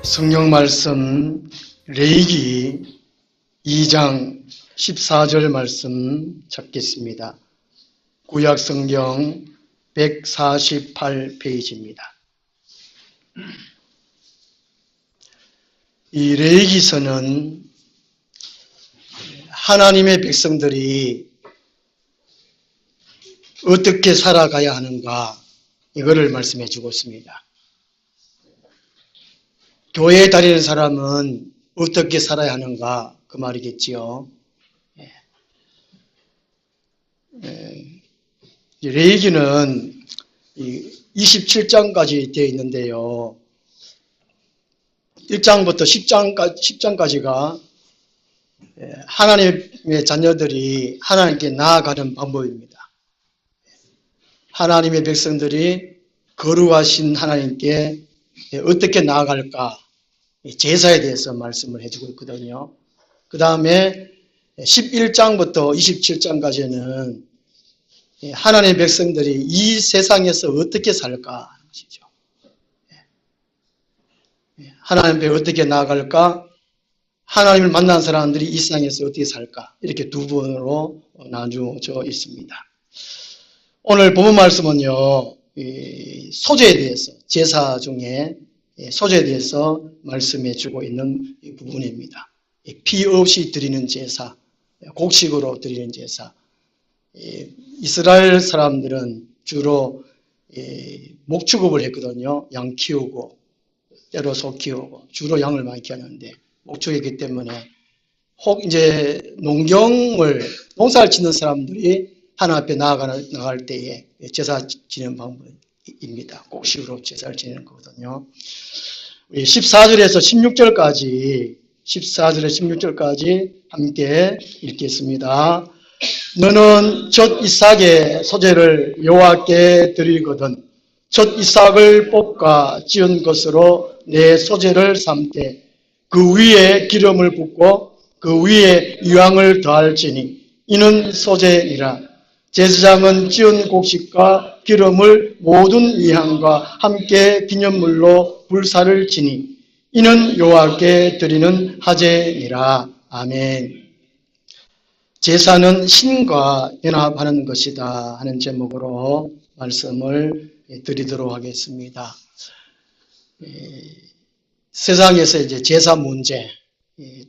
성경 말씀 레위기 2장 14절 말씀 찾겠습니다. 구약 성경 148페이지입니다. 이 레위기서는 하나님의 백성들이 어떻게 살아가야 하는가 이거를 말씀해 주고 있습니다. 교회에 다니는 사람은 어떻게 살아야 하는가 그 말이겠지요. 레위기는 27장까지 되어 있는데요. 1장부터 10장까지가 하나님의 자녀들이 하나님께 나아가는 방법입니다. 하나님의 백성들이 거룩하신 하나님께 어떻게 나아갈까 제사에 대해서 말씀을 해주고 있거든요. 그 다음에 11장부터 27장까지는 하나님의 백성들이 이 세상에서 어떻게 살까 하는 것이죠. 하나님 앞에 어떻게 나아갈까, 하나님을 만난 사람들이 이 세상에서 어떻게 살까, 이렇게 두 번으로 나누어져 있습니다. 오늘 본문 말씀은요, 소재에 대해서, 제사 중에 소재에 대해서 말씀해 주고 있는 부분입니다. 피 없이 드리는 제사, 곡식으로 드리는 제사. 이스라엘 사람들은 주로 목축업을 했거든요. 양 키우고 때로 소 키우고 주로 양을 많이 키웠는데 목축했기 때문에 혹 이제 농사를 짓는 사람들이 하나님 앞에 나아갈 때에 제사 지내는 방법입니다. 곡식으로 제사를 지내는 거거든요. 14절에서 16절까지 함께 읽겠습니다. 너는 첫 이삭의 소재를 여호와께 드리거든 첫 이삭을 뽑아 지은 것으로 내 소재를 삼되 그 위에 기름을 붓고 그 위에 유향을 더할지니 이는 소재니라. 제사장은 지은 곡식과 기름을 모든 위향과 함께 기념물로 불사를 지니 이는 여호와께 드리는 화제니라. 아멘. 제사는 신과 연합하는 것이다 하는 제목으로 말씀을 드리도록 하겠습니다. 세상에서 이제 제사 문제,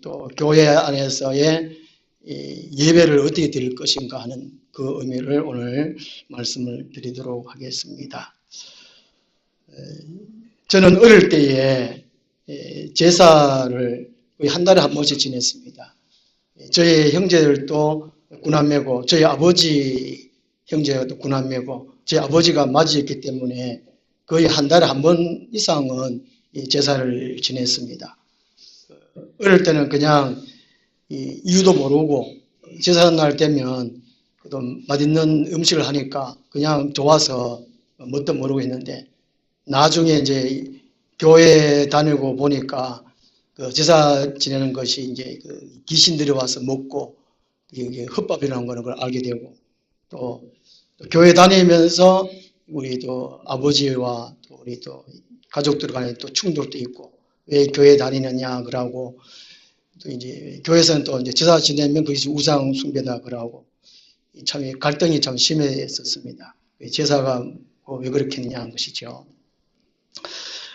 또 교회 안에서의 예배를 어떻게 드릴 것인가 하는 그 의미를 오늘 말씀을 드리도록 하겠습니다. 저는 어릴 때에 제사를 거의 한 달에 한 번씩 지냈습니다. 저희 형제들도 구남매고 저희 아버지 형제도 구남매고 제 아버지가 맞이했기 때문에 거의 한 달에 한 번 이상은 제사를 지냈습니다. 어릴 때는 그냥 이유도 모르고 제사날 되면 또 맛있는 음식을 하니까 그냥 좋아서 뭣도 모르고 했는데 나중에 이제 교회 다니고 보니까 그 제사 지내는 것이 이제 그 귀신들이 와서 먹고 이게 헛밥이라는 거는 걸 알게 되고 또 교회 다니면서 우리 또 아버지와 또 우리 또 가족들 간에 또 충돌도 있고 왜 교회 다니느냐 그러고 또 이제 교회에서는 또 이제 제사 지내면 그것이 우상 숭배다 그러고 참 갈등이 참 심했었습니다. 제사가 왜 그렇게 했느냐 하는 것이죠.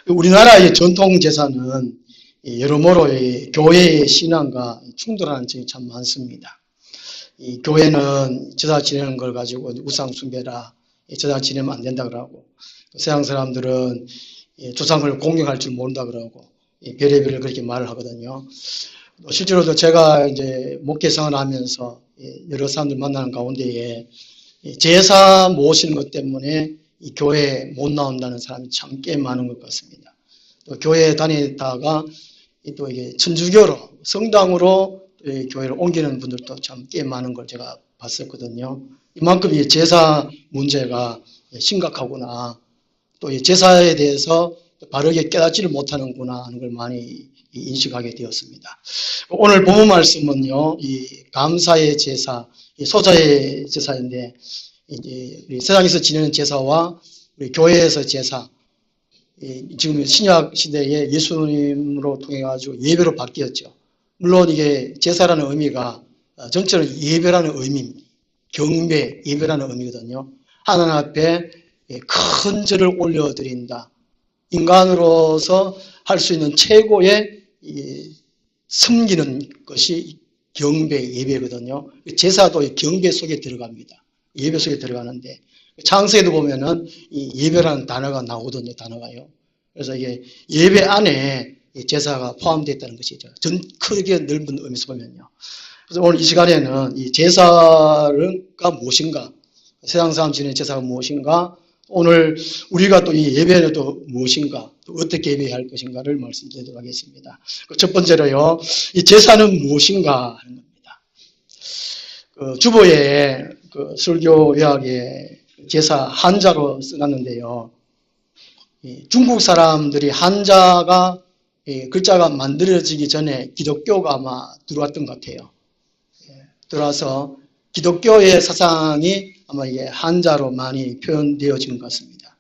우리나라의 전통 제사는 여러모로 교회의 신앙과 충돌하는 점이 참 많습니다. 이 교회는 제사 지내는 걸 가지고 우상 숭배라 제사 지내면 안 된다 그러고 세상 사람들은 조상을 공경할 줄 모른다 그러고 별의별을 그렇게 말을 하거든요. 실제로도 제가 이제 목회생활을 하면서 여러 사람들 만나는 가운데에 제사 모시는 것 때문에 이 교회에 못 나온다는 사람이 참 꽤 많은 것 같습니다. 또 교회에 다니다가 또 이게 천주교로 성당으로 교회를 옮기는 분들도 참 꽤 많은 걸 제가 봤었거든요. 이만큼 이 제사 문제가 심각하구나. 또 이 제사에 대해서 바르게 깨닫지를 못하는구나 하는 걸 많이 인식하게 되었습니다. 오늘 본문 말씀은요, 이 감사의 제사, 이 소자의 제사인데, 이제 우리 세상에서 지내는 제사와 우리 교회에서 제사, 지금 신약 시대에 예수님으로 통해 가지고 예배로 바뀌었죠. 물론 이게 제사라는 의미가 전체는 예배라는 의미입니다. 경배, 예배라는 의미거든요. 하나님 앞에 큰 절을 올려드린다. 인간으로서 할 수 있는 최고의 섬기는 것이 경배, 예배거든요. 제사도 경배 속에 들어갑니다. 예배 속에 들어가는데 창세기도 보면은 이 예배라는 단어가 나오거든요. 단어가요. 그래서 이게 예배 안에 제사가 포함되어 있다는 것이죠. 전 크게 넓은 의미에서 보면요. 그래서 오늘 이 시간에는 이 제사가 무엇인가, 세상 사람 지내는 제사가 무엇인가, 오늘 우리가 또 이 예배는 또 무엇인가, 또 어떻게 예배해야 할 것인가를 말씀드리도록 하겠습니다. 첫 번째로요, 이 제사는 무엇인가 하는 겁니다. 주보에 설교 요약에 제사 한자로 써놨는데요. 중국 사람들이 한자가 글자가 만들어지기 전에 기독교가 아마 들어왔던 것 같아요. 들어와서 기독교의 사상이 아마 이게 한자로 많이 표현되어진 것 같습니다.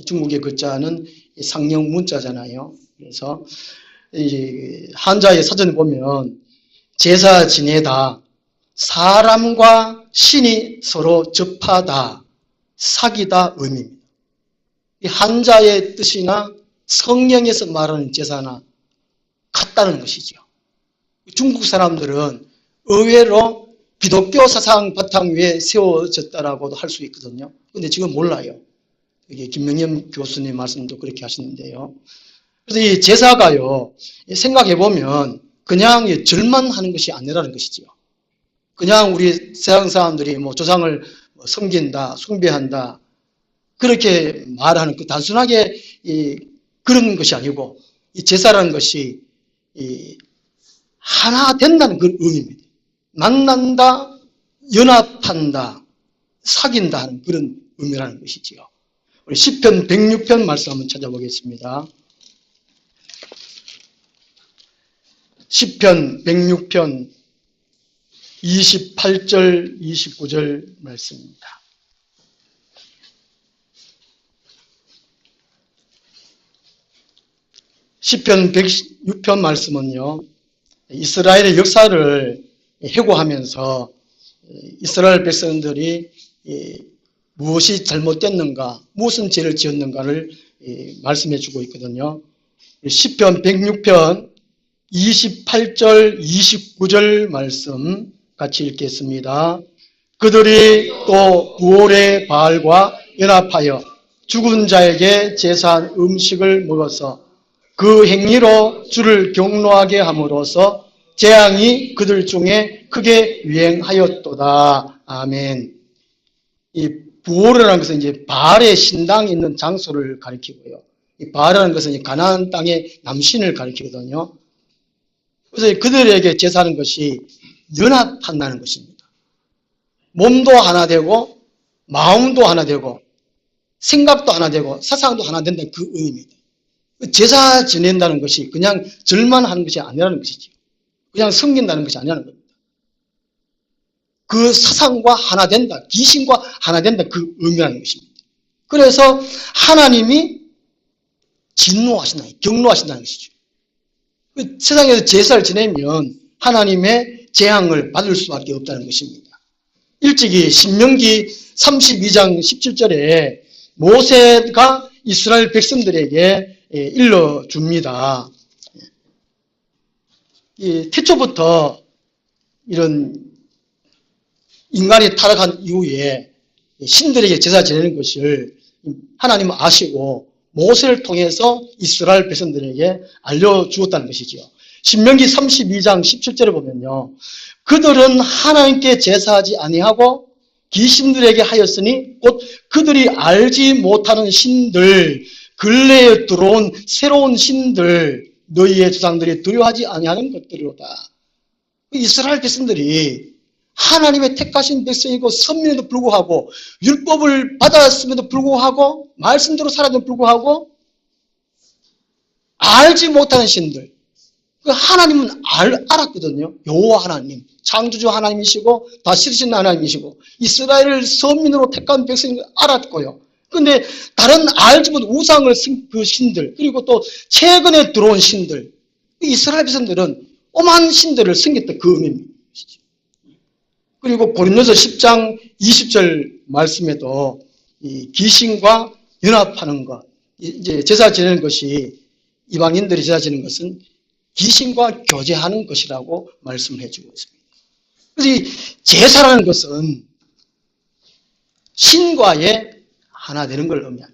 중국의 글자는 상형 문자잖아요. 그래서 한자의 사전을 보면 제사 지내다, 사람과 신이 서로 접하다, 사귀다 의미입니다. 이 한자의 뜻이나 성경에서 말하는 제사나 같다는 것이죠. 중국 사람들은 의외로 기독교 사상 바탕 위에 세워졌다라고도 할 수 있거든요. 근데 지금 몰라요. 이게 김명현 교수님 말씀도 그렇게 하시는데요. 그래서 이 제사가요, 생각해 보면 그냥 절만 하는 것이 아니라는 것이죠. 그냥 우리 세상 사람들이 뭐 조상을 섬긴다, 숭배한다, 그렇게 말하는 그 단순하게 그런 것이 아니고 이 제사라는 것이 하나 된다는 그 의미입니다. 만난다, 연합한다, 사귄다 하는 그런 의미라는 것이지요. 우리 시편 106편 말씀 한번 찾아보겠습니다. 시편 106편 28절, 29절 말씀입니다. 시편 106편 말씀은요, 이스라엘의 역사를 회고하면서 이스라엘 백성들이 무엇이 잘못됐는가, 무슨 죄를 지었는가를 말씀해 주고 있거든요. 시편 106편 28절, 29절 말씀 같이 읽겠습니다. 그들이 또 부올의 바알과 연합하여 죽은 자에게 제사한 음식을 먹어서 그 행위로 주를 경노하게 함으로써 재앙이 그들 중에 크게 유행하였도다. 아멘. 이 부올이라는 것은 이제 바알의 신당이 있는 장소를 가리키고요. 이 바알이라는 것은 가나안 땅의 남신을 가리키거든요. 그래서 그들에게 제사하는 것이 연합한다는 것입니다. 몸도 하나 되고 마음도 하나 되고 생각도 하나 되고 사상도 하나 된다는 그 의미입니다. 제사 지낸다는 것이 그냥 절만 하는 것이 아니라는 것이죠. 그냥 섬긴다는 것이 아니라는 겁니다. 그 사상과 하나 된다, 귀신과 하나 된다, 그 의미라는 것입니다. 그래서 하나님이 진노하신다, 경노하신다는 것이죠. 세상에서 제사를 지내면 하나님의 재앙을 받을 수밖에 없다는 것입니다. 일찍이 신명기 32장 17절에 모세가 이스라엘 백성들에게 일러줍니다. 태초부터 이런 인간이 타락한 이후에 신들에게 제사 지내는 것을 하나님은 아시고 모세를 통해서 이스라엘 백성들에게 알려주었다는 것이지요. 신명기 32장 17절에 보면요, 그들은 하나님께 제사하지 아니하고 귀신들에게 하였으니 곧 그들이 알지 못하는 신들, 근래에 들어온 새로운 신들, 너희의 조상들이 두려워하지 아니하는 것들이로다. 이스라엘 백성들이 하나님의 택하신 백성이고 선민에도 불구하고 율법을 받았음에도 불구하고 말씀대로 살아도 불구하고 알지 못하는 신들, 그 하나님은 알았거든요. 여호와 하나님, 창조주 하나님이시고 다스리신 하나님이시고 이스라엘을 선민으로 택한 백성인 걸 알았고요. 근데 다른 알지 못한 우상을 그 신들, 그리고 또 최근에 들어온 신들, 이스라엘 백성들은 오만 신들을 섬겼던 그 의미입니다. 그리고 고린도서 10장 20절 말씀에도 이 귀신과 연합하는 것, 이제 제사 지내는 것이, 이방인들이 제사 지내는 것은 귀신과 교제하는 것이라고 말씀을 해주고 있습니다. 그래서 이 제사라는 것은 신과의 하나 되는 걸 의미합니다.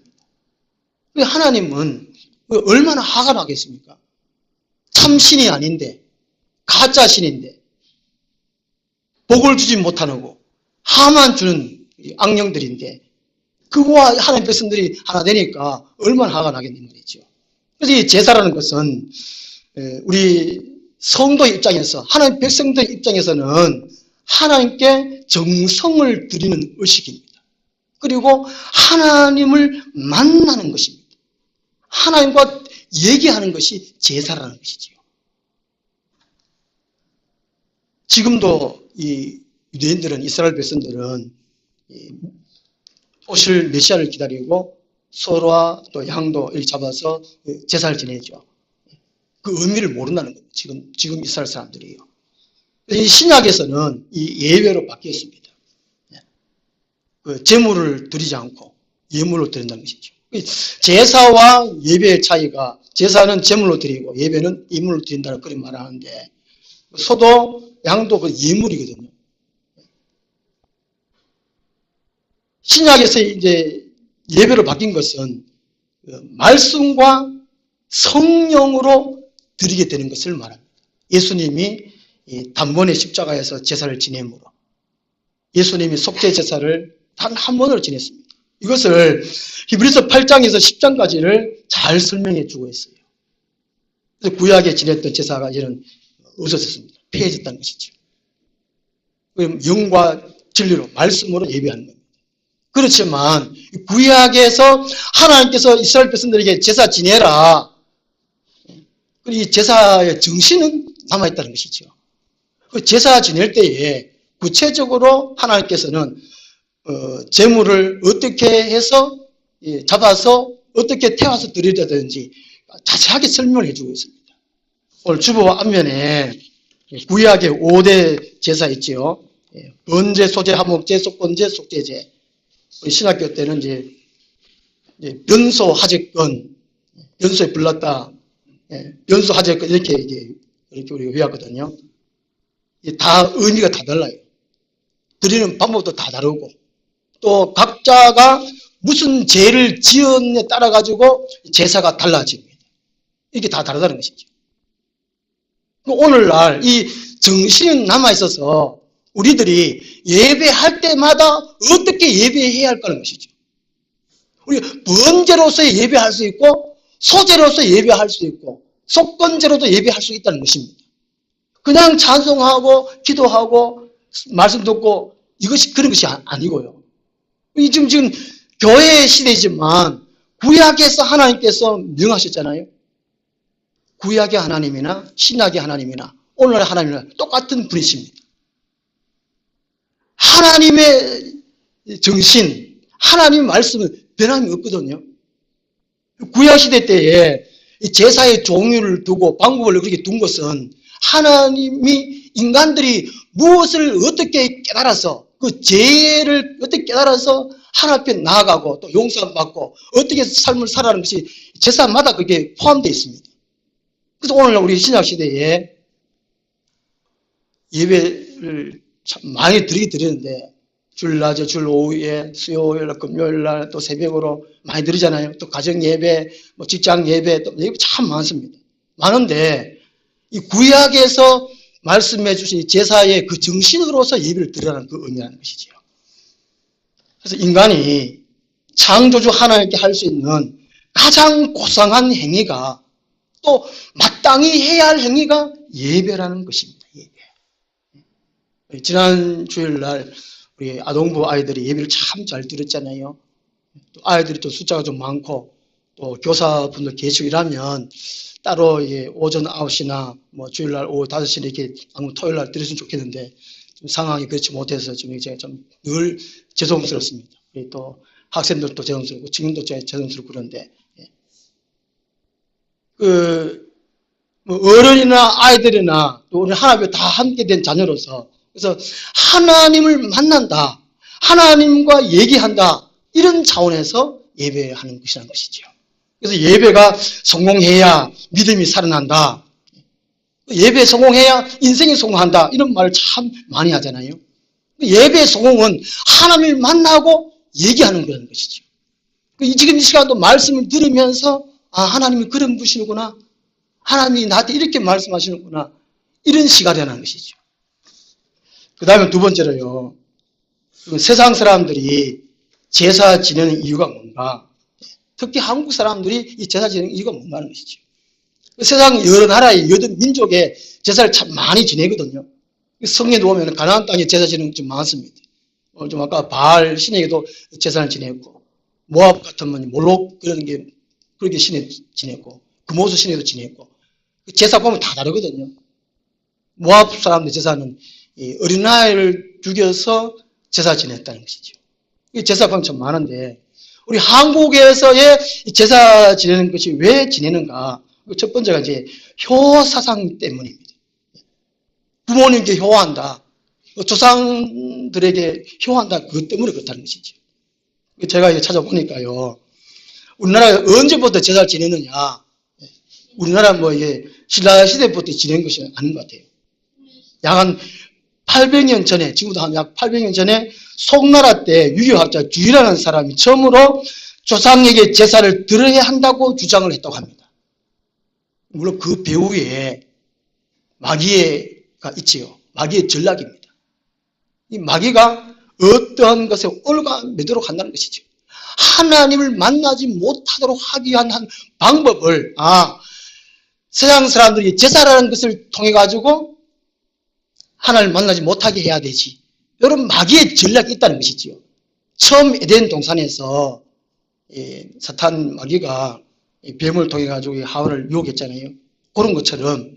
하나님은 얼마나 화가 나겠습니까? 참신이 아닌데, 가짜 신인데, 복을 주지 못하고 화만 주는 악령들인데, 그거와 하나님 백성들이 하나 되니까 얼마나 화가 나겠는 말이죠. 그래서 이 제사라는 것은 우리 성도 입장에서, 하나님 백성들 입장에서는 하나님께 정성을 드리는 의식입니다. 그리고 하나님을 만나는 것입니다. 하나님과 얘기하는 것이 제사라는 것이지요. 지금도 이 유대인들은, 이스라엘 백성들은 오실 메시아를 기다리고 소와 또 양도 잡아서 제사를 지내죠. 그 의미를 모른다는 거예요. 지금 이스라엘 사람들이요. 이 신약에서는 이 예외로 바뀌었습니다. 그 제물을 드리지 않고 예물로 드린다는 것이죠. 제사와 예배의 차이가, 제사는 제물로 드리고 예배는 예물로 드린다는 그런 말을 하는데, 소도 양도 그 예물이거든요. 신약에서 이제 예배로 바뀐 것은 말씀과 성령으로 드리게 되는 것을 말합니다. 예수님이 단번에 십자가에서 제사를 지내므로 예수님이 속죄 제사를 단 한 번으로 지냈습니다. 이것을 히브리서 8장에서 10장까지를 잘 설명해 주고 있어요. 그래서 구약에 지냈던 제사가 이제는 없어졌습니다. 폐해졌다는 것이죠. 영과 진리로, 말씀으로 예배하는 겁니다. 그렇지만 구약에서 하나님께서 이스라엘 백성들에게 제사 지내라, 이 제사의 정신은 남아있다는 것이죠. 그 제사 지낼 때에 구체적으로 하나님께서는 제물을 어떻게 해서 잡아서 어떻게 태워서 드리려든지 자세하게 설명을 해주고 있습니다. 오늘 주보 앞면에 구약의 5대 제사 있지요. 번제, 소제, 화목제, 속번제, 속죄제. 우리 신학교 때는 이제 변소, 하재건, 변소에 불났다, 변소, 하재건 이렇게 우리가 외웠거든요. 다 의미가 다 달라요. 드리는 방법도 다 다르고, 또 각자가 무슨 죄를 지었에 따라 가지고 제사가 달라집니다. 이게 다 다르다는 것이죠. 오늘날 이 정신이 남아있어서 우리들이 예배할 때마다 어떻게 예배해야 할까는 것이죠. 우리 번제로서 예배할 수 있고, 소제로서 예배할 수 있고, 속건제로도 예배할 수 있다는 것입니다. 그냥 찬송하고 기도하고 말씀 듣고 이것이 그런 것이 아니고요. 지금 교회 시대지만 구약에서 하나님께서 명하셨잖아요. 구약의 하나님이나 신약의 하나님이나 오늘날 하나님이나 똑같은 분이십니다. 하나님의 정신, 하나님의 말씀은 변함이 없거든요. 구약시대 때에 제사의 종류를 두고 방법을 그렇게 둔 것은 하나님이 인간들이 무엇을 어떻게 깨달아서, 그 죄를 어떻게 깨달아서 하나님 앞에 나아가고 또 용서받고 어떻게 삶을 살아가는 것이 제사마다 그게 포함되어 있습니다. 그래서 오늘날 우리 신약시대에 예배를 참 많이 드리는데, 주일낮에, 주일 오후에, 수요일, 금요일날 또 새벽으로 많이 드리잖아요. 또 가정예배, 뭐 직장예배, 또 예배 참 많습니다. 많은데 이 구약에서 말씀해 주신 제사의 그 정신으로서 예배를 드리라는 그 의미라는 것이죠. 그래서 인간이 창조주 하나님께 할 수 있는 가장 고상한 행위가, 또 마땅히 해야 할 행위가 예배라는 것입니다. 예배. 지난 주일날 우리 아동부 아이들이 예배를 참 잘 드렸잖아요. 또 아이들이 또 숫자가 좀 많고, 또 교사분들 계시고 이러면 따로 오전 9시나 뭐 주일날 오후 5시나 이렇게 토요일날 드렸으면 좋겠는데, 좀 상황이 그렇지 못해서 좀 이제 좀 늘 죄송스럽습니다. 또 학생들도 죄송스럽고 지금도 죄송스럽고 그런데 뭐 어른이나 아이들이나 또 우리 하나님과 다 함께 된 자녀로서 그래서 하나님을 만난다, 하나님과 얘기한다 이런 차원에서 예배하는 것이라는 것이죠. 그래서 예배가 성공해야 믿음이 살아난다. 예배에 성공해야 인생이 성공한다. 이런 말을 참 많이 하잖아요. 예배의 성공은 하나님을 만나고 얘기하는 그런 것이죠. 지금 이 시간도 말씀을 들으면서 아, 하나님이 그런 분이시구나. 하나님이 나한테 이렇게 말씀하시는구나. 이런 시간이라는 것이죠. 그 다음에 두 번째로요. 세상 사람들이 제사 지내는 이유가 뭔가. 특히 한국 사람들이 이 제사 지내는 이유가 뭔가 하는 것이죠. 세상 여러 나라의 여러 민족의 제사를 참 많이 지내거든요. 성경에 보면 가나안 땅에 제사 지내는 게 좀 많습니다. 좀 아까 바알 신에게도 제사를 지냈고, 모압 같으면 몰록 그런 게 그렇게 신에 지냈고, 금오수 신에도 지냈고, 제사 보면 다 다르거든요. 모압 사람들 제사는 어린아이를 죽여서 제사 지냈다는 것이죠. 제사 보면 참 많은데, 우리 한국에서의 제사 지내는 것이 왜 지내는가? 첫 번째가 이제 효사상 때문입니다. 부모님께 효한다. 조상들에게 효한다. 그것 때문에 그렇다는 것이죠. 제가 이제 찾아보니까요. 우리나라에 언제부터 제사를 지내느냐. 우리나라 뭐 이게 신라시대부터 지낸 것이 아닌 것 같아요. 약 한 800년 전에, 지금부터 한 약 800년 전에 송나라 때 유교학자 주의라는 사람이 처음으로 조상에게 제사를 드려야 한다고 주장을 했다고 합니다. 물론 그 배후에 마귀가 있지요. 마귀의 전략입니다. 이 마귀가 어떠한 것에 올가매도록 한다는 것이죠. 하나님을 만나지 못하도록 하기 위한 한 방법을 세상 사람들이 제사라는 것을 통해 가지고 하나님을 만나지 못하게 해야 되지. 이런 마귀의 전략이 있다는 것이지요. 처음 에덴 동산에서 사탄 마귀가 뱀을 통해 가지고 하와를 유혹했잖아요. 그런 것처럼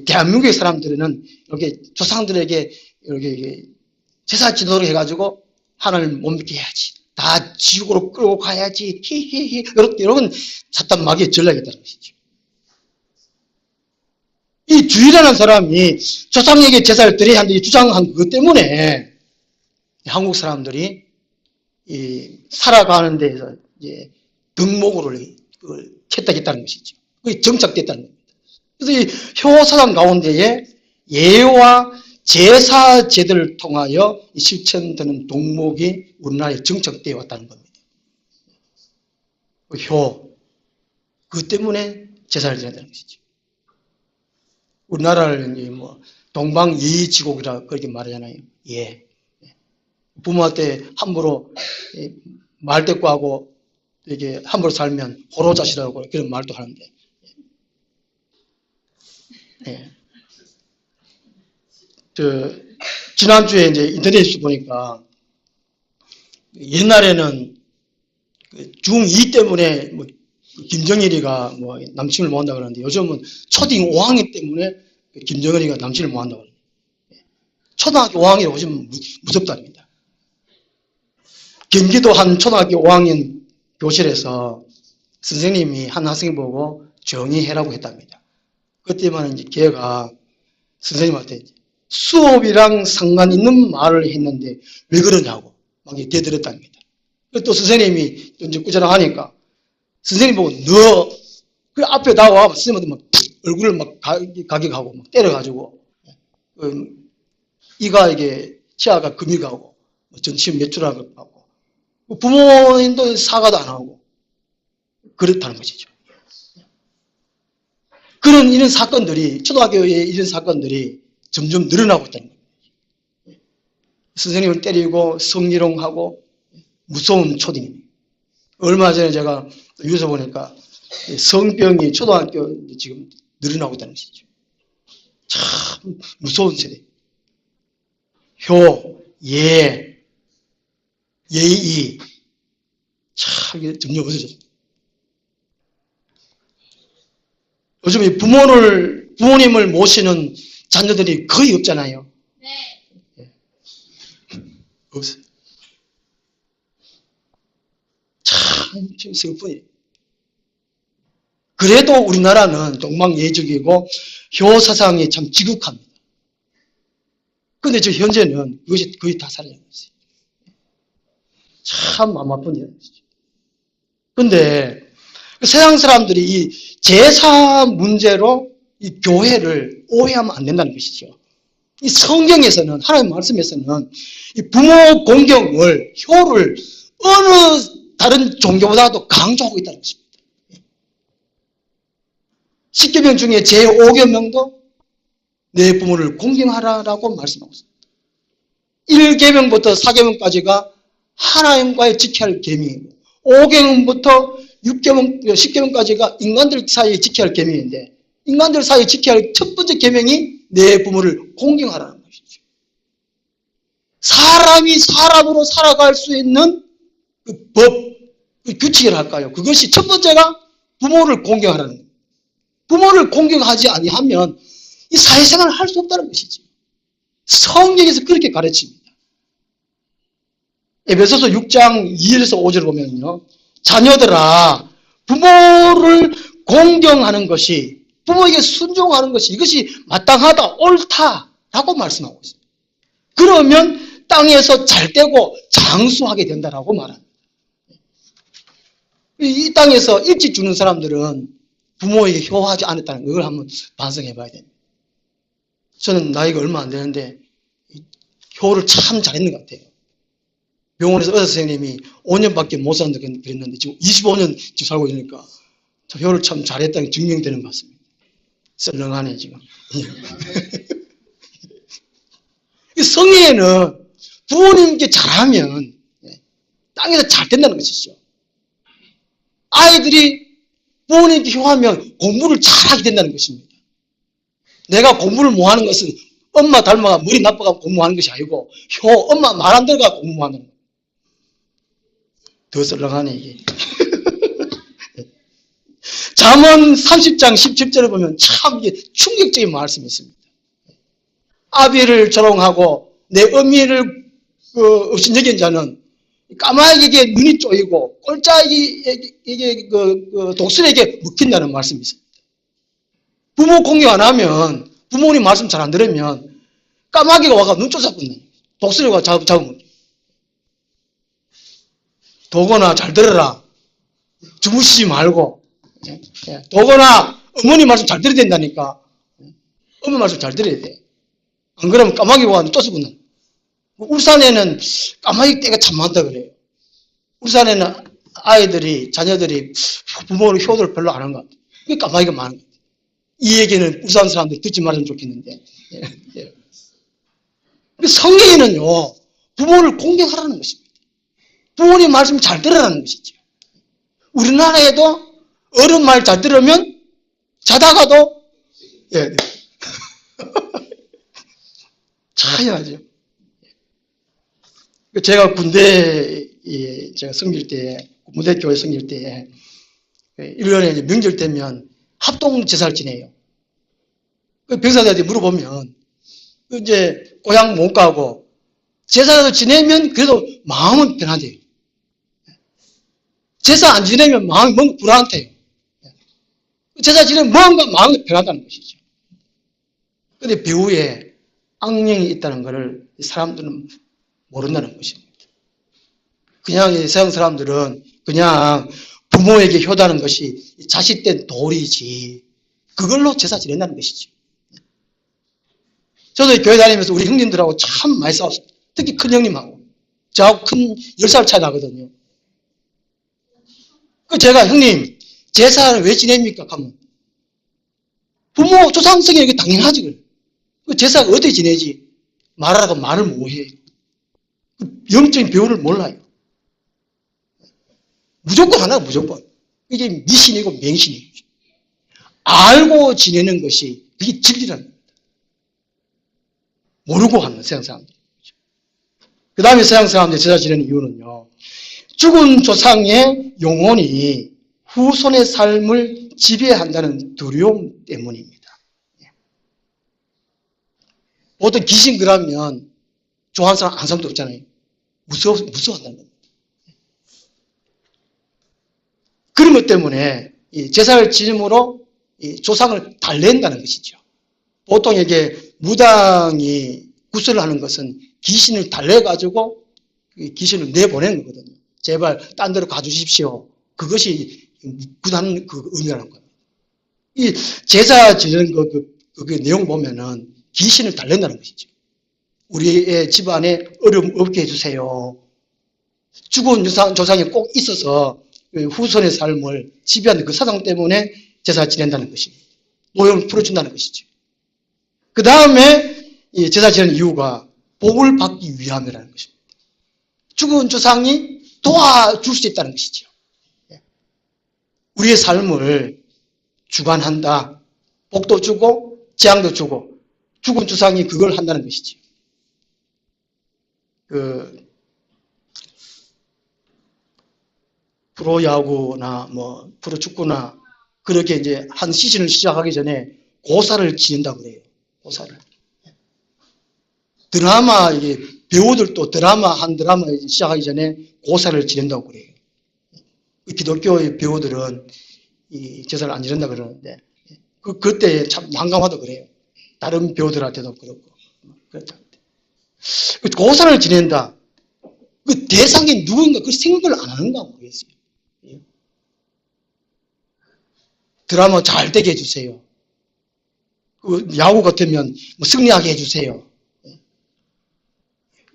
대한민국의 사람들은 이렇게 조상들에게 이렇게 제사 지도록 해가지고 하나님을 못 믿게 해야지. 다 지옥으로 끌고 가야지. 히히히. 이런 사탄 마귀의 전략이 있다는 것이죠. 이 주의라는 사람이 조상에게 제사를 드려야 한다고 주장한 것 때문에 한국 사람들이 살아가는 데에서 이제 덕목으로 채택했다는 것이죠. 그게 정착됐다는 겁니다. 그래서 이 효사상 가운데에 예와 제사 제도를 통하여 실천되는 덕목이 우리나라에 정착되어 왔다는 겁니다. 그 때문에 제사를 지낸다는 것이죠. 우리나라를 뭐 동방예의지국이라 그렇게 말하잖아요. 예. 부모한테 함부로 말대꾸하고 이게 함부로 살면 호로자시라고 그런 말도 하는데. 예. 지난주에 이제 인터넷에서 보니까 옛날에는 중2 때문에 뭐 김정일이가 뭐 남친을 모한다 그러는데 요즘은 초딩 5학년 때문에 김정일이가 남친을 모한다고 그러는데 초등학교 5학년이 요즘 무섭답니다. 경기도 한 초등학교 5학년 교실에서 선생님이 한 학생 보고 정의해라고 했답니다. 그때만 이제 걔가 선생님한테 수업이랑 상관 있는 말을 했는데 왜 그러냐고 막 대들었답니다. 또 선생님이 이제 꾸준하니까 선생님 보고 너 그 앞에 나와 선생님한테 막 얼굴을 막 가격하고 막 때려가지고 이가 이게 치아가 금이 가고 전치 매출하고 하고 부모님도 사과도 안 하고 그렇다는 것이죠. 이런 사건들이 초등학교에 이런 사건들이 점점 늘어나고 있다는 겁니다. 선생님을 때리고 성희롱하고 무서운 초딩입니다. 얼마 전에 제가 뉴스 보니까 성병이 초등학교 지금 늘어나고 있다는 것이죠. 참 무서운 세대. 예의 참 이게 점점 없어졌습니다. 요즘 이 부모님을 모시는 자녀들이 거의 없잖아요. 네. 없어요. 참 슬프니. 그래도 우리나라는 동방예적이고 효 사상이 참 지극합니다. 그런데 저 현재는 그것이 거의 다 사라져 있어요. 참 마음 아픈 일이죠. 그런데 세상 사람들이 이 제사 문제로 이 교회를 오해하면 안 된다는 것이죠. 이 성경에서는, 하나님 말씀에서는 이 부모 공경을, 효를 어느 다른 종교보다도 강조하고 있다는 것입니다. 10계명 중에 제5계명도 내 부모를 공경하라라고 말씀하고 있습니다. 1계명부터 4계명까지가 하나님과의 지켜야 할 계명이고 5계명부터 6계명, 10계명까지가 인간들 사이에 지켜야 할 계명인데 인간들 사이에 지켜야 할 첫 번째 계명이 내 부모를 공경하라는 것이죠. 사람이 사람으로 살아갈 수 있는 그 법, 그 규칙이랄까요. 그것이 첫 번째가 부모를 공경하라는 거예요. 부모를 공경하지 아니하면 이 사회생활을 할 수 없다는 것이죠. 성경에서 그렇게 가르칩니다. 에베소서 6장 2절에서 5절을 보면요. 자녀들아 부모를 공경하는 것이 부모에게 순종하는 것이 이것이 마땅하다 옳다라고 말씀하고 있습니다. 그러면 땅에서 잘되고 장수하게 된다라고 말합니다. 이 땅에서 일찍 죽는 사람들은 부모에게 효하지 않았다는 걸 한번 반성해 봐야 됩니다. 저는 나이가 얼마 안 되는데 효를 참 잘했는 것 같아요. 병원에서 의사 선생님이 5년밖에 못 산다고 그랬는데 지금 25년 지금 살고 있으니까 저 효를 참 잘했다는 게 증명되는 것 같습니다. 썰렁하네 지금. 성회에는 부모님께 잘하면 땅에서 잘 된다는 것이죠. 아이들이 부모님께 효하면 공부를 잘하게 된다는 것입니다. 내가 공부를 못하는 것은 엄마 닮아가 머리 나빠가 공부하는 것이 아니고 엄마 말 안 들어가 공부하는 거예요. 더 썰렁하네 이게. 잠언 30장 17절을 보면 참 이게 충격적인 말씀이 있습니다. 아비를 조롱하고 내 어미를 없인 여긴 자는 까마귀에게 눈이 쪼이고 꼴짝이에게 독수리에게 먹힌다는 말씀이 있습니다. 부모 공경 안 하면 부모님 말씀 잘 안 들으면 까마귀가 와가 눈 쫓아붙는 독수리가 잡으면 도거나 잘 들어라. 주무시지 말고 도거나 어머니 말씀 잘 들어야 된다니까. 어머니 말씀 잘 들어야 돼. 안 그러면 까마귀가 와가 눈 쫓아붙는. 울산에는 까마귀 떼가 참 많다 그래요. 울산에는 아이들이 자녀들이 부모를 효도를 별로 안 하는 것 같아요. 그게 까마귀가 많은 것 같아요. 이 얘기는 울산 사람들 듣지 말으면 좋겠는데. 성경에는요 부모를 공경하라는 것입니다. 부모님 말씀 잘 들으라는 것이죠. 우리나라에도 어른 말 잘 들으면 자다가도 자야죠. 제가 군대에 제가 섬길 때 무대교회 섬길 때 1년에 명절 되면 합동 제사를 지내요. 병사들한테 물어보면 이제 고향 못 가고 제사를 지내면 그래도 마음은 편하대요. 제사 안 지내면 마음이 뭔가 불안해요. 제사 지내면 뭔가 마음이 편하다는 것이죠. 그런데 배후에 악령이 있다는 것을 사람들은 모른다는 것입니다. 그냥 세상 사람들은 그냥 부모에게 효다는 것이 자식된 도리지 그걸로 제사 지낸다는 것이죠. 저도 교회 다니면서 우리 형님들하고 참 많이 싸웠어요. 특히 큰 형님하고. 저하고 큰 10살 차이 나거든요. 제가 형님 제사를 왜 지냅니까? 하면 부모 조상성이 이게 당연하지. 제사가 어떻게 지내지? 말하라고 말을 못해요. 영적인 배우를 몰라요. 무조건 하나 무조건. 이게 미신이고 맹신이에요. 알고 지내는 것이 그게 진리라는 겁니다. 모르고 하는 세상 사람들. 그 다음에 세상 사람들이 제사 지내는 이유는요. 죽은 조상의 영혼이 후손의 삶을 지배한다는 두려움 때문입니다. 보통 귀신 그러면 좋아하는 사람 한 사람도 없잖아요. 무서워한다는 겁니다. 그런 것 때문에 이 제사를 지짐으로 이 조상을 달랜다는 것이죠. 보통 이게 무당이 구슬을 하는 것은 귀신을 달래가지고 귀신을 내보내는 거거든요. 제발 딴 데로 가주십시오. 그것이 구단 그 의미라는 거예요. 이 제사 지내는 그 내용 보면은 귀신을 달랜다는 것이죠. 우리의 집안에 어려움 없게 해주세요. 죽은 조상이 꼭 있어서 후손의 삶을 지배하는 그 사상 때문에 제사 지낸다는 것입니다. 노여움을 풀어준다는 것이죠. 그 다음에 제사 지내는 이유가 복을 받기 위함이라는 것입니다. 죽은 조상이 도와줄 수 있다는 것이죠. 우리의 삶을 주관한다. 복도 주고 재앙도 주고 죽은 조상이 그걸 한다는 것이죠. 프로야구나 뭐 프로축구나 그렇게 이제 한 시즌을 시작하기 전에 고사를 지낸다고 그래요. 고사를. 드라마 이게 배우들도 한 드라마 시작하기 전에 고사를 지낸다고 그래요. 기독교의 배우들은 이 제사를 안 지낸다 그러는데 그때 참 난감하다 그래요. 다른 배우들한테도 그렇고 그렇다. 고사를 지낸다. 그 대상이 누구인가 그 생각을 안 하는가 모르겠어요. 드라마 잘 되게 해주세요. 야구 같으면 뭐 승리하게 해주세요.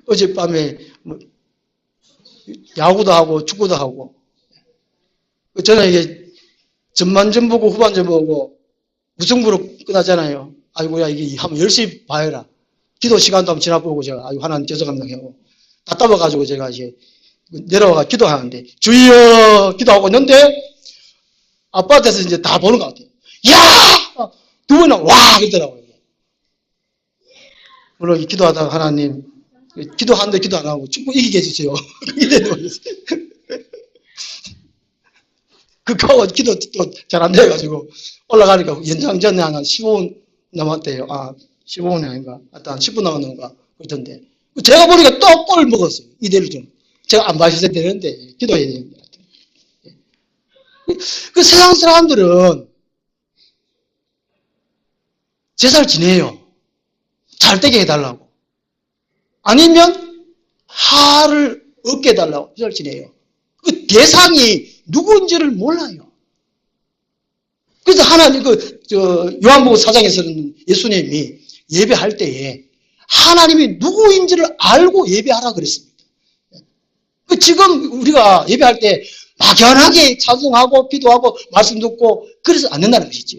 어젯밤에 뭐 야구도 하고 축구도 하고 저는 이게 전반전 보고 후반전 보고 무승부로 끝나잖아요. 아이고야 이게 한번 열심히 봐야라. 기도 시간도 한번 지나보고 제가 아이고 하나님 죄송합니다 하고 답답해가지고 제가 이제 내려와가 기도하는데 주여 기도하고 있는데 아빠한테서 이제 다 보는 것 같아요. 야! 두 번이나 와! 그러더라고요. 물론 기도하다가 하나님 기도하는데 기도 안 하고 축구 이기게 해주세요. 그거 기도 또 잘 안 돼가지고 올라가니까 연장전에 한 15분 남았대요. 15분이 아닌가? 하여튼 한 10분 남았는가? 그러던데. 제가 보니까 또 골 먹었어요. 이대로 좀. 제가 안 마셔도 되는데 기도해야 됩니다. 그 세상 사람들은 제사를 지내요. 잘 되게 해달라고. 아니면 하를 얻게 해달라고 제사를 지내요. 그 대상이 누구인지를 몰라요. 그래서 하나님 요한복음 4장에서는 예수님이 예배할 때에 하나님이 누구인지를 알고 예배하라 그랬습니다. 지금 우리가 예배할 때 막연하게 찬송하고 기도하고 말씀 듣고 그래서 안 된다는 것이죠.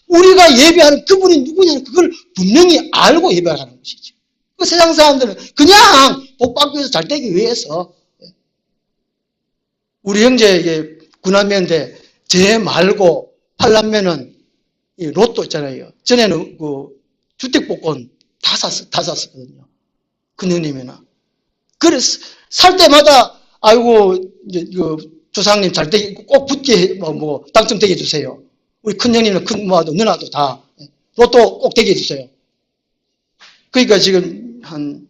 우리가 예배하는 그분이 누구냐는 그걸 분명히 알고 예배하라는 것이죠. 그 세상 사람들은 그냥 복 받기 위해서 잘 되기 위해서 우리 형제 구남매인데 쟤 말고 팔남매는 로또 있잖아요. 전에는 그 주택복권 다 샀었거든요. 큰형님이나. 그래서 살 때마다 아이고 이제 조상님 잘 되게 꼭 붙게 뭐 당첨되게 해주세요. 우리 큰형님은 누나도 다 로또 꼭 되게 해주세요. 그러니까 지금 한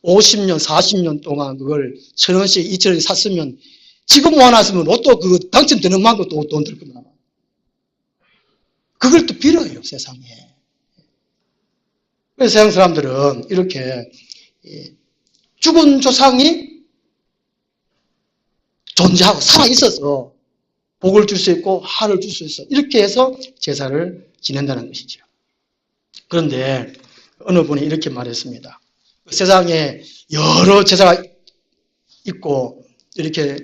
50년, 40년 동안 그걸 1,000원씩, 2,000원씩 샀으면 지금 모아놨으면 로또 그거 당첨되는 만큼 또 돈 들 겁니다. 그걸 또 빌어요, 세상에. 그래서 세상 사람들은 이렇게 죽은 조상이 존재하고 살아있어서 복을 줄 수 있고 하를 줄 수 있어. 이렇게 해서 제사를 지낸다는 것이죠. 그런데 어느 분이 이렇게 말했습니다. 세상에 여러 제사가 있고 이렇게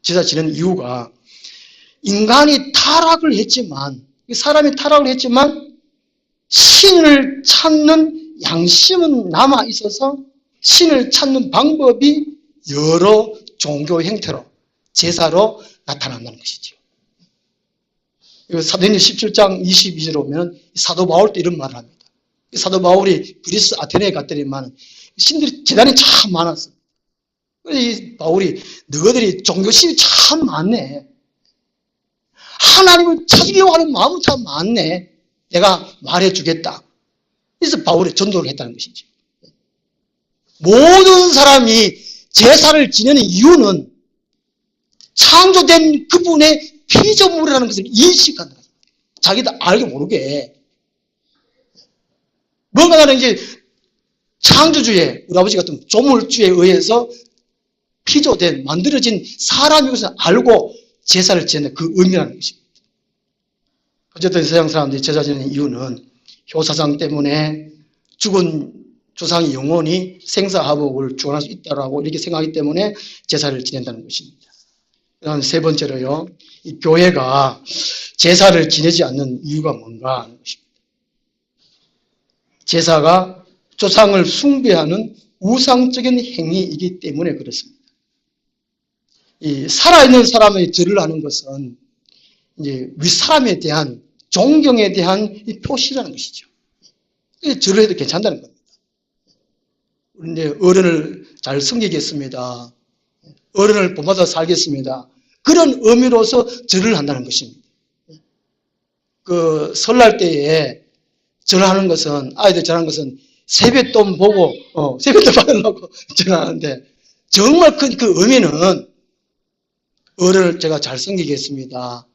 제사 지내는 이유가 인간이 타락을 했지만 사람이 타락을 했지만 신을 찾는 양심은 남아 있어서 신을 찾는 방법이 여러 종교 형태로 제사로 나타난다는 것이죠. 사도행전 17장 22절에 보면 사도 바울도 이런 말을 합니다. 사도 바울이 그리스 아테네에 갔더니만 신들이 재단이 참 많았어. 그래서 바울이 너희들이 종교심이 참 많네. 하나님을 찾으려고 하는 마음은 참 많네. 내가 말해주겠다. 그래서 바울이 전도를 했다는 것이죠. 모든 사람이 제사를 지내는 이유는 창조된 그분의 피조물이라는 것을 인식한다. 자기도 알게 모르게. 뭔가 나는 이제 창조주의, 우리 아버지 같은 조물주에 의해서 피조된, 만들어진 사람이 것을 알고 제사를 지내는 그 의미라는 것입니다. 어쨌든 서양 사람들이 제사 지내는 이유는 효사상 때문에 죽은 조상이 영원히 생사화복을 주관할 수 있다고 이렇게 생각하기 때문에 제사를 지낸다는 것입니다. 그다음 세 번째로요, 이 교회가 제사를 지내지 않는 이유가 뭔가 하는 것입니다. 제사가 조상을 숭배하는 우상적인 행위이기 때문에 그렇습니다. 이 살아있는 사람의 절을 하는 것은 이제 윗사람에 대한 존경에 대한 이 표시라는 것이죠. 절을 해도 괜찮다는 겁니다. 이제 어른을 잘 섬기겠습니다. 어른을 본받아 살겠습니다. 그런 의미로서 절을 한다는 것입니다. 그 설날 때에 절하는 것은, 아이들 절하는 것은 세뱃돈 보고 세뱃돈 받으려고 절하는데, 정말 그 의미는 어른을 제가 잘 섬기겠습니다.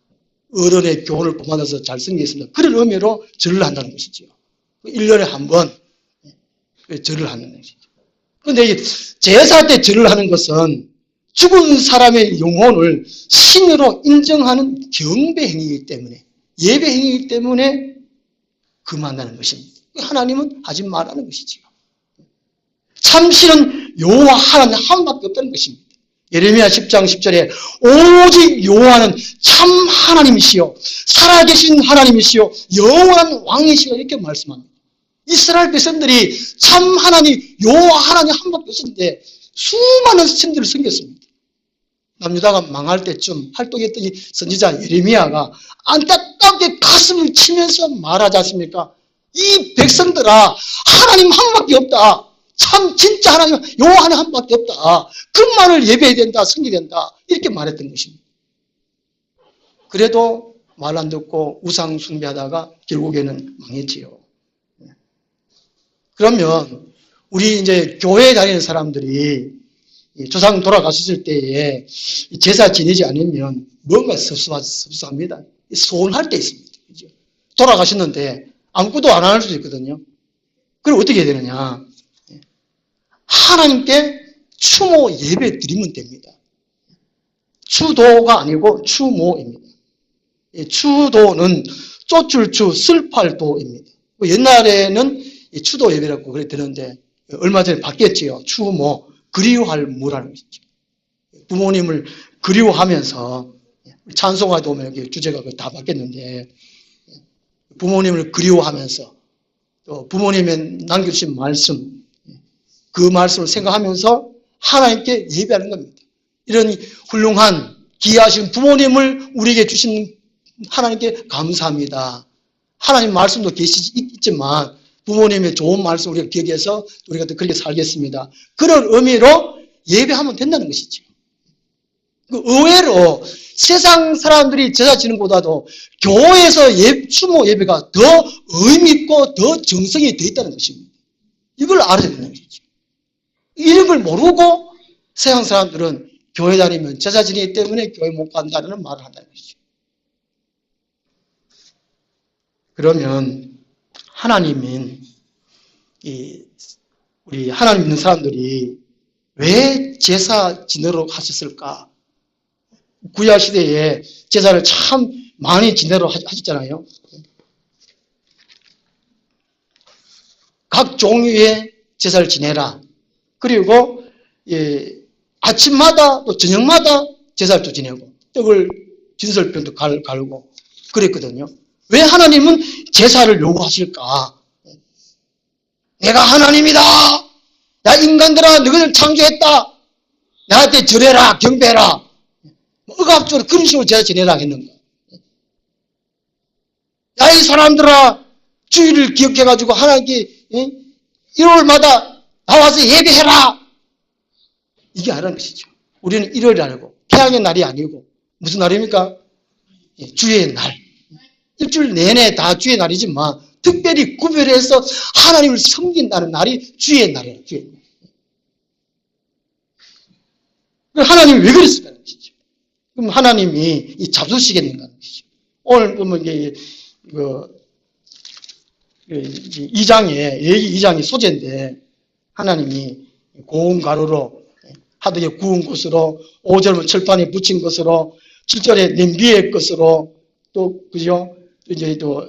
어른의 교훈을 본받아서 잘 섬기겠습니다. 그런 의미로 절을 한다는 것이죠. 1년에 한 번 절을 하는 것이죠. 그런데 제사 때 절을 하는 것은 죽은 사람의 영혼을 신으로 인정하는 경배 행위이기 때문에, 예배 행위이기 때문에 금한다는 것입니다. 하나님은 하지 말라는 것이죠. 참신은 여호와 하나님 한 밖에 없다는 것입니다. 예레미야 10장 10절에 오직 여호와는 참 하나님이시요 살아계신 하나님이시요 영원한 왕이시요 이렇게 말씀합니다. 이스라엘 백성들이 참 하나님 여호와 하나님 한 밖에 없었는데 수많은 신들을 섬겼습니다. 남유다가 망할 때쯤 활동했던 이 선지자 예레미야가 안타깝게 가슴을 치면서 말하지 않습니까? 이 백성들아, 하나님 한 밖에 없다. 참 진짜 하나님 여호와 하나님 한 밖에 없다. 그만을 예배해야 된다, 섬겨야 된다. 이렇게 말했던 것입니다. 그래도 말 안 듣고 우상 숭배하다가 결국에는 망했지요. 그러면 우리 이제 교회에 다니는 사람들이 조상 돌아가셨을 때에 제사 지내지 않으면 뭔가 섭섭합니다. 서운할 때 있습니다. 그죠? 돌아가셨는데 아무것도 안 할 수도 있거든요. 그럼 어떻게 해야 되느냐? 하나님께 추모 예배 드리면 됩니다. 추도가 아니고 추모입니다. 추도는 쫓을 추, 슬퍼할 도입니다. 옛날에는 추도 예배라고 그랬는데 얼마 전에 바뀌었지요. 추모, 그리워할 무라는 것이죠. 부모님을 그리워하면서 찬송가도 오면 주제가 다 바뀌었는데 부모님을 그리워하면서 또 부모님의 남겨주신 말씀, 그 말씀을 생각하면서 하나님께 예배하는 겁니다. 이런 훌륭한 귀하신 부모님을 우리에게 주신 하나님께 감사합니다. 하나님 말씀도 있지만 부모님의 좋은 말씀 우리가 기억해서 우리가 또 그렇게 살겠습니다. 그런 의미로 예배하면 된다는 것이죠. 의외로 세상 사람들이 제사 지는 것보다도 교회에서 추모 예배가 더 의미 있고 더 정성이 더 있다는 것입니다. 이걸 알아야 된다는 것이죠. 이런 걸 모르고 세상 사람들은 교회 다니면 제사 지내기 때문에 교회 못 간다는 말을 한다는 것이죠. 그러면 하나님은 우리 하나님 믿는 사람들이 왜 제사 지내러 하셨을까? 구약 시대에 제사를 참 많이 지내러 하셨잖아요. 각 종류의 제사를 지내라. 그리고 아침마다 또 저녁마다 제사를 또 지내고 떡을 진설병도 갈고 그랬거든요. 왜 하나님은 제사를 요구하실까? 내가 하나님이다. 야 인간들아 너희들 창조했다. 나한테 절해라 경배해라. 억압적으로 그런 식으로 제사 지내라 했는가? 야 이 사람들아 주일을 기억해가지고 하나님께 1월마다 나와서 예배해라. 이게 아니라는 것이죠. 우리는 일요일이 아니고 태양의 날이 아니고 무슨 날입니까? 주의 날. 일주일 내내 다 주의 날이지만 특별히 구별해서 하나님을 섬긴다는 날이 주의 날이에요. 주의 날. 하나님이 왜 그랬을까는 것이죠. 그럼 하나님이 이 잡수시겠는가 하는 것이죠. 오늘 보면 이게 그 2장에 레위기 2장이 소재인데 하나님이 고운 가루로 하드게 구운 것으로 5절은 철판에 붙인 것으로 7절에 냄비의 것으로 또 그죠? 이제 또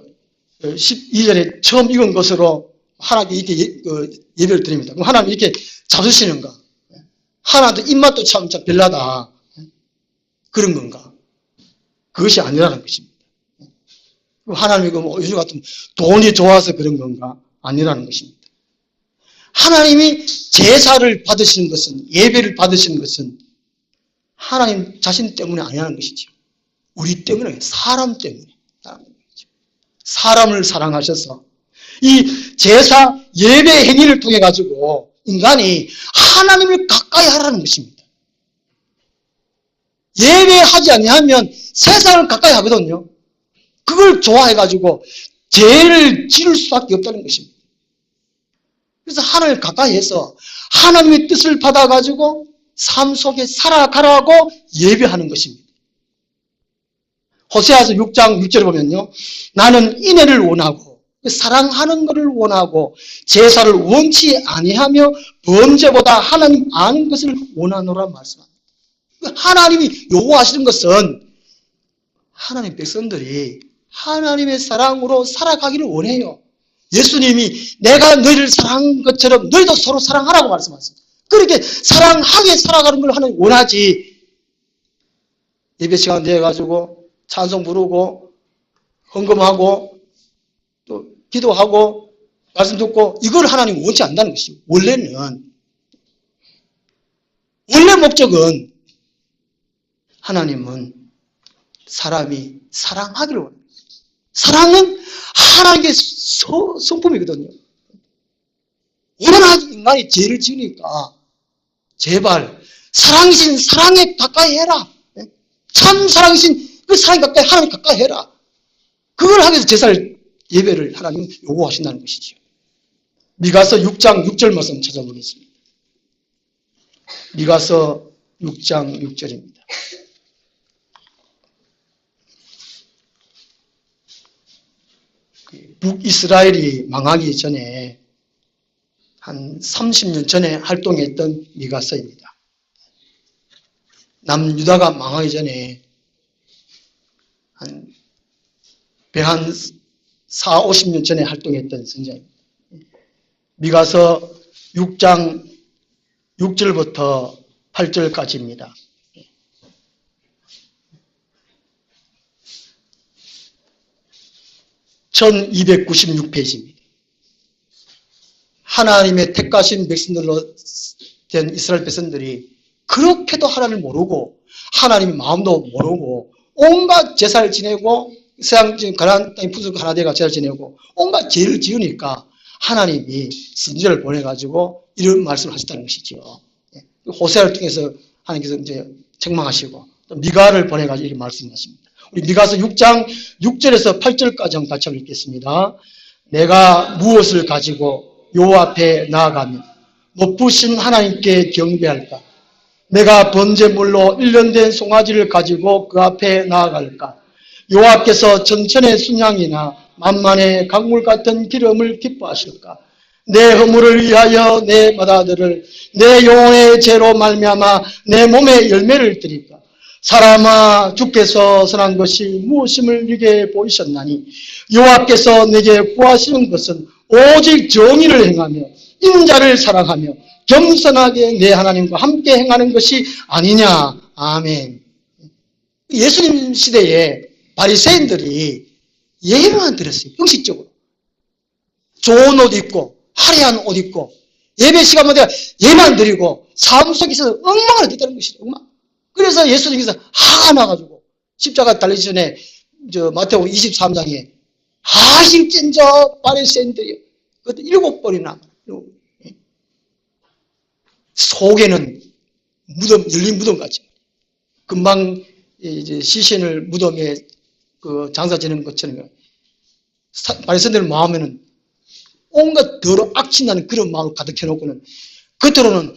12절에 처음 익은 것으로 하나님께 이렇게 예배를 드립니다. 그럼 하나님 이렇게 잡수시는가? 하나도 입맛도 참 별나다. 그런 건가? 그것이 아니라는 것입니다. 하나님이 뭐 요즘 같은 돈이 좋아서 그런 건가? 아니라는 것입니다. 하나님이 제사를 받으시는 것은, 예배를 받으시는 것은 하나님 자신 때문에 아니라는 것이죠. 우리 때문에, 사람 때문에. 사람을 사랑하셔서 이 제사 예배 행위를 통해 가지고 인간이 하나님을 가까이 하라는 것입니다. 예배하지 아니하면 세상을 가까이 하거든요. 그걸 좋아해 가지고 죄를 지을 수밖에 없다는 것입니다. 그래서 하나님을 가까이 해서 하나님의 뜻을 받아 가지고 삶 속에 살아가라고 예배하는 것입니다. 호세아서 6장 6절에 보면요. 나는 인애를 원하고 사랑하는 것을 원하고 제사를 원치 아니하며 범죄보다 하나님 아는 것을 원하노라 말씀합니다. 하나님이 요구하시는 것은 하나님 백성들이 하나님의 사랑으로 살아가기를 원해요. 예수님이 내가 너희를 사랑한 것처럼 너희도 서로 사랑하라고 말씀하셨습니다. 그렇게 사랑하게 살아가는 걸 하나님 원하지. 예배 시간 되어가지고 찬송 부르고 헌금하고 또 기도하고 말씀 듣고 이걸 하나님 원치 않는다는 것이죠. 원래 목적은 하나님은 사람이 사랑하기를 원합니다. 사랑은 하나님의 성품이거든요. 워낙 인간이 죄를 지으니까 제발 사랑이신 사랑에 가까이 해라. 참 사랑이신 그 사랑에 가까이 하나님 가까이 해라. 그걸 하기 위해서 제사를 예배를 하나님 요구하신다는 것이죠. 미가서 6장 6절 말씀 찾아보겠습니다. 미가서 6장 6절입니다. 북이스라엘이 망하기 전에 한 30년 전에 활동했던 미가서입니다. 남유다가 망하기 전에 한 4, 50년 전에 활동했던 선지자입니다. 미가서 6장 6절부터 8절까지입니다. 1296페이지입니다. 하나님의 택하신 백성들로 된 이스라엘 백성들이 그렇게도 하나님을 모르고 하나님의 마음도 모르고 온갖 제사를 지내고 세상적인 가나안 땅에 부수고 하나 되가 제사를 지내고 온갖 죄를 지으니까 하나님이 선지자를 보내가지고 이런 말씀을 하셨다는 것이죠. 호세아를 통해서 하나님께서 이제 책망하시고 또 미가를 보내가지고 이렇게 말씀하십니다. 우리 미가서 6장 6절에서 8절까지 한번 같이 읽겠습니다. 내가 무엇을 가지고 요 앞에 나아가면 높으신 하나님께 경배할까? 내가 번제물로 1년 된 송아지를 가지고 그 앞에 나아갈까? 요 앞에서 전천의 순양이나 만만의 강물 같은 기름을 기뻐하실까? 내 허물을 위하여 내 맏아들을 내 영혼의 죄로 말미암아 내 몸에 열매를 드릴까? 사람아 주께서 선한 것이 무엇임을 네게 보이셨나니 여호와께서 네게 구하시는 것은 오직 정의를 행하며 인자를 사랑하며 겸손하게 내 하나님과 함께 행하는 것이 아니냐. 아멘. 예수님 시대에 바리새인들이 예배만 드렸어요. 형식적으로. 좋은 옷 입고 화려한 옷 입고 예배 시간마다 예만 드리고 삶 속에서 엉망을 했다는 것이죠. 엉망. 그래서 예수님께서 화가 나가지고 십자가 달리기 전에 마태복음 23장에 하실진저 바리새인들이 그것도 7번이나 속에는 열린 무덤 같이 금방 이제 시신을 무덤에 그 장사 지는 것처럼 바리새인들 마음에는 온갖 더러 악취나는 그런 마음을 가득해놓고는 겉으로는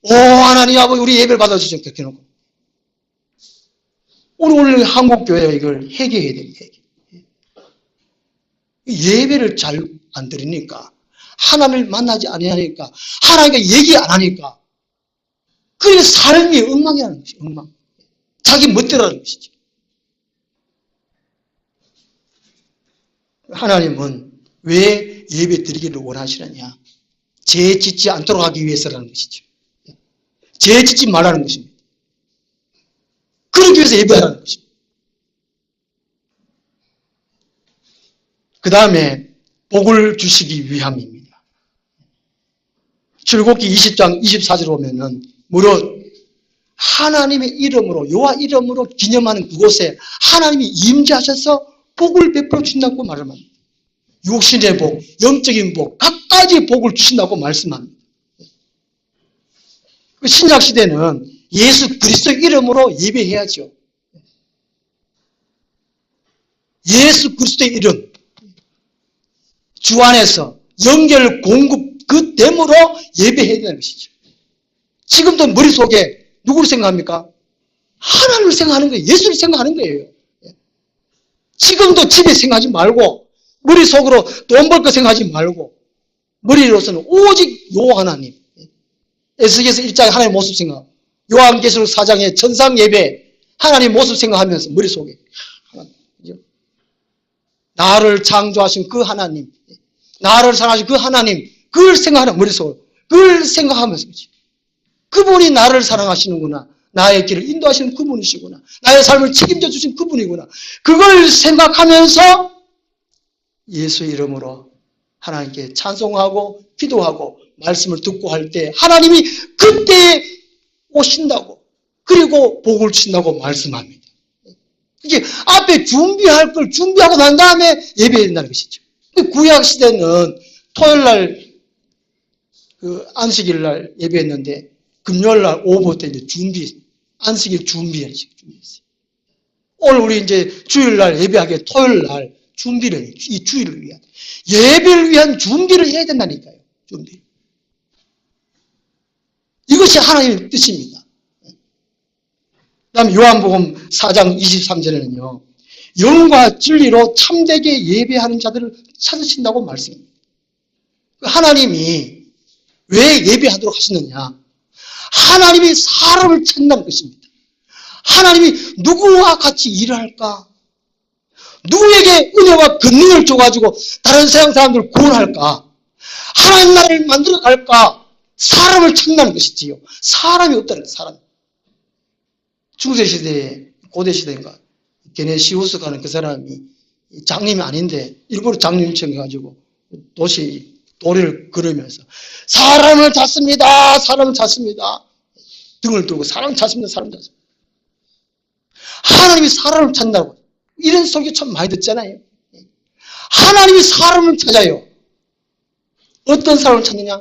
오 하나님 아버지 우리 예배를 받아주시오 그렇게 해놓고 오늘 한국교회가 이걸 해결해야 됩니다. 예배를 잘 안 드리니까, 하나님을 만나지 아니하니까, 하나님과 얘기 안 하니까, 그게 삶이 엉망이라는 것이죠. 엉망. 자기 멋대로라는 것이죠. 하나님은 왜 예배 드리기를 원하시느냐? 죄 짓지 않도록 하기 위해서라는 것이죠. 죄 짓지 말라는 것입니다. 그러기 위해서 예배하라는 것입니다. 그 다음에 복을 주시기 위함입니다. 출애굽기 20장 24절 보면은 무릇 하나님의 이름으로, 여호와 이름으로 기념하는 그곳에 하나님이 임재하셔서 복을 베풀어 주신다고 말합니다. 육신의 복, 영적인 복, 각가지 복을 주신다고 말씀합니다. 신약 시대는 예수 그리스도 이름으로 예배해야죠. 예수 그리스도의 이름, 주 안에서 연결 공급 그 됨으로 예배해야 되는 것이죠. 지금도 머릿속에 누구를 생각합니까? 하나님을 생각하는 거예요. 예수를 생각하는 거예요. 지금도 집에 생각하지 말고, 머릿속으로 돈 벌 거 생각하지 말고, 머리로서는 오직 여호와 하나님. 에스겔서 1장에 하나님의 모습 생각, 요한계시록 4장에 천상 예배, 하나님의 모습 생각하면서 머릿속에 나를 창조하신 그 하나님, 나를 사랑하신 그 하나님, 그걸 생각하는 머릿속으로, 그걸 생각하면서 그렇지. 그분이 나를 사랑하시는구나. 나의 길을 인도하시는 그분이시구나. 나의 삶을 책임져 주신 그분이구나. 그걸 생각하면서 예수의 이름으로 하나님께 찬송하고 기도하고 말씀을 듣고 할 때 하나님이 그때 오신다고, 그리고 복을 주신다고 말씀합니다. 이게 앞에 준비할 걸 준비하고 난 다음에 예배해야 된다는 것이죠. 구약 시대는 토요일 날 안식일 날 예배했는데 금요일 날 오후 때 이제 안식일 준비했어요. 오늘 우리 이제 주일 날 예배하게 토요일 날 준비를, 이 주일을 위한, 예배를 위한 준비를 해야 된다니까요. 준비. 이것이 하나님의 뜻입니다. 그 다음에 요한복음 4장 23절에는요, 영과 진리로 참되게 예배하는 자들을 찾으신다고 말씀합니다. 하나님이 왜 예배하도록 하시느냐? 하나님이 사람을 찾는다는 것입니다. 하나님이 누구와 같이 일을 할까? 누구에게 은혜와 권능을 줘가지고 다른 세상 사람들을 구원할까? 하나님 나라를 만들어 갈까? 사람을 찾는다는 것이지요. 사람이 없다는 거예요. 사람. 중세시대에, 고대시대인가 게네시우스 가는 그 사람이 장님이 아닌데 일부러 장님처럼 해가지고 도리를 걸으면서 사람을 찾습니다. 사람을 찾습니다. 등을 들고 사람을 찾습니다. 사람을 찾습니다. 하나님이 사람을 찾는다고. 이런 소리 참 많이 듣잖아요. 하나님이 사람을 찾아요. 어떤 사람을 찾느냐?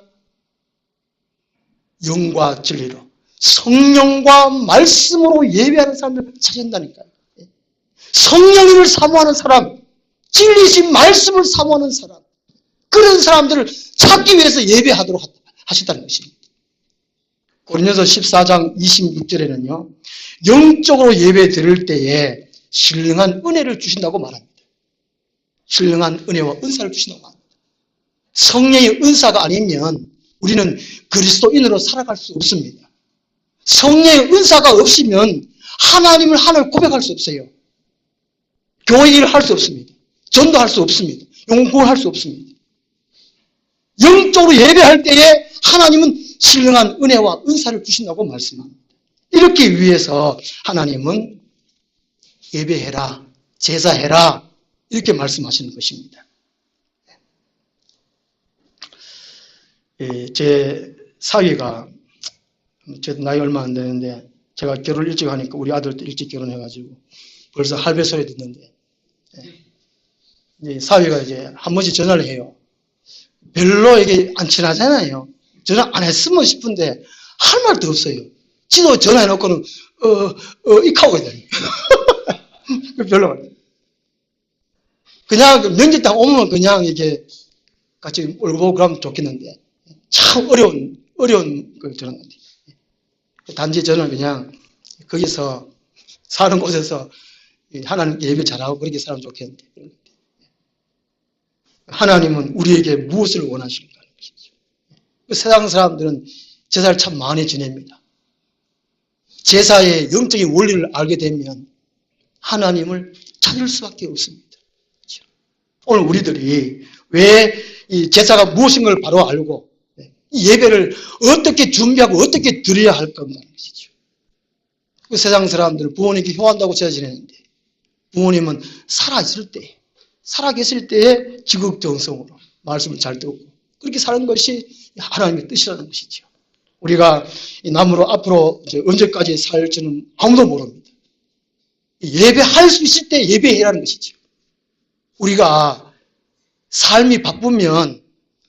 영과 진리로, 성령과 말씀으로 예배하는 사람들을 찾는다니까요. 성령님을 사모하는 사람, 진리신 말씀을 사모하는 사람, 그런 사람들을 찾기 위해서 예배하도록 하셨다는 것입니다. 고린도서 14장 26절에는요, 영적으로 예배 드릴 때에 신령한 은혜를 주신다고 말합니다. 신령한 은혜와 은사를 주신다고 말합니다. 성령의 은사가 아니면 우리는 그리스도인으로 살아갈 수 없습니다. 성령의 은사가 없으면 하나님을 하나를 고백할 수 없어요. 교회 일을 할 수 없습니다. 전도할 수 없습니다. 영구할 수 없습니다. 영적으로 예배할 때에 하나님은 신령한 은혜와 은사를 주신다고 말씀합니다. 이렇게 위해서 하나님은 예배해라, 제사해라 이렇게 말씀하시는 것입니다. 제 사위가, 저도 나이 얼마 안 되는데 제가 결혼을 일찍 하니까 우리 아들도 일찍 결혼해가지고 벌써 할배 소리 듣는데, 이제 사위가 이제 한 번씩 전화를 해요. 별로 이게 안 친하잖아요. 전화 안 했으면 싶은데 할 말도 없어요. 지도 전화해놓고는 익하고 있다니. 별로. 그냥 명절당 오면 그냥 이게 같이 얼굴 보고 그러면 좋겠는데 참 어려운 걸 전화하는데, 단지 저는 그냥 거기서 사는 곳에서 하나님 예배 잘하고 그렇게 살면 좋겠는데 하나님은 우리에게 무엇을 원하시는가 하는 것이죠. 세상 사람들은 제사를 참 많이 지냅니다. 제사의 영적인 원리를 알게 되면 하나님을 찾을 수밖에 없습니다. 그렇죠? 오늘 우리들이 왜 이 제사가 무엇인가를 바로 알고 이 예배를 어떻게 준비하고 어떻게 드려야 할 것만 것이죠. 그 세상 사람들은 부모님께 효한다고 제사 지내는데 부모님은 살아있을 때, 살아계실 때에 지극정성으로 말씀을 잘 듣고 그렇게 사는 것이 하나님의 뜻이라는 것이죠. 우리가 이 나무로 앞으로 언제까지 살지는 아무도 모릅니다. 예배할 수 있을 때 예배해라는 것이죠. 우리가 삶이 바쁘면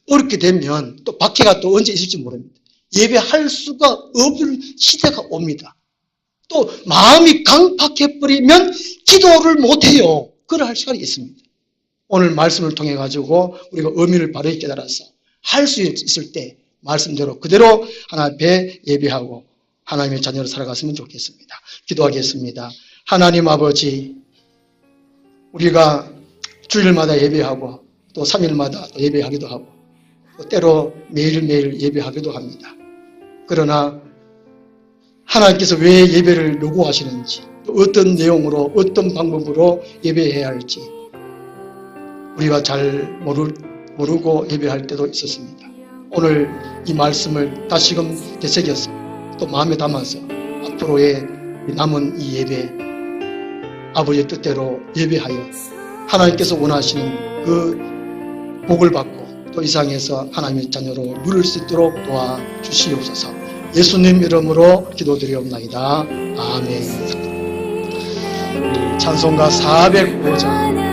어렵게 되면 또 박해가 또 언제 있을지 모릅니다. 예배할 수가 없을 시대가 옵니다. 또 마음이 강팍해버리면 기도를 못해요. 그럴 시간이 있습니다. 오늘 말씀을 통해 가지고 우리가 의미를 바르게 깨달아서 할 수 있을 때 말씀대로 그대로 하나님 앞에 예배하고 하나님의 자녀로 살아갔으면 좋겠습니다. 기도하겠습니다. 하나님 아버지, 우리가 주일마다 예배하고 또 3일마다 또 예배하기도 하고 또 때로 매일매일 예배하기도 합니다. 그러나 하나님께서 왜 예배를 요구하시는지 또 어떤 내용으로 어떤 방법으로 예배해야 할지 우리가 잘 모르고 예배할 때도 있었습니다. 오늘 이 말씀을 다시금 되새겨서 또 마음에 담아서 앞으로의 남은 이 예배 아버지의 뜻대로 예배하여 하나님께서 원하시는 그 복을 받고 또 이 세상에서 하나님의 자녀로 누릴 수 있도록 도와주시옵소서. 예수님 이름으로 기도드리옵나이다. 아멘. 찬송가 405장